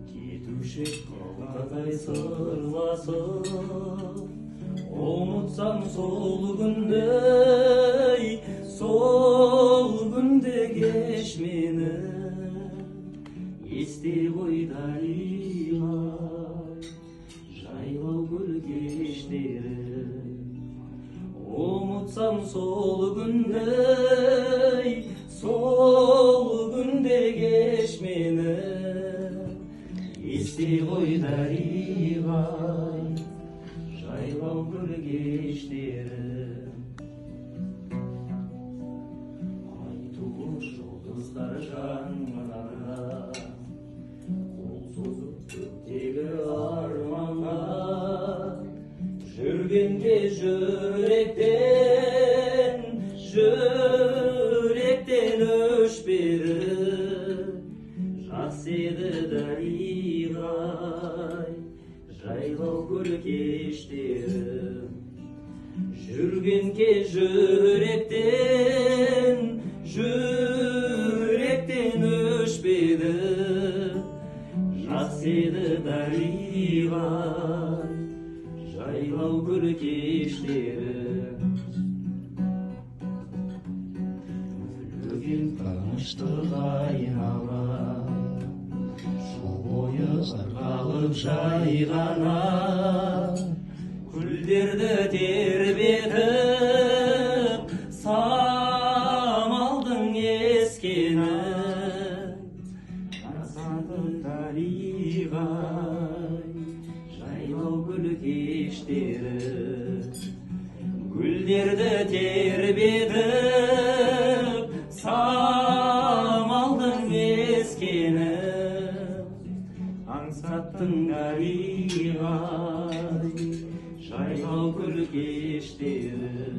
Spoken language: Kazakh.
Кетушек қалғадай сырласып, ұмытсам сол күнде кеш мені, есте ғой дариғай, жайлау гүл кештері. Ұмытсам сол күнде кеш мені, есте ғой дариғай, жайлау гүл кештері. Айтулы жұлдыздар жанымда, қол созып көктегі арманға, жүргенде жүректен өшпері, жас еді дариғай, жайлау гүл кештері. Жүргенде жүректен өшпеді, жас еді дариғай, жайлау гүл кештері. Өлген тыныштық айналып, жол бойы сырғалып жайғана, гүлдерді тербетіп, самалдың ескені. Аңсадым дариғай, жайлау гүл кештері. Гүлдерді тербетіп, самалдың ескені. Аңсаттың дариғай, жайлау гүл кештері.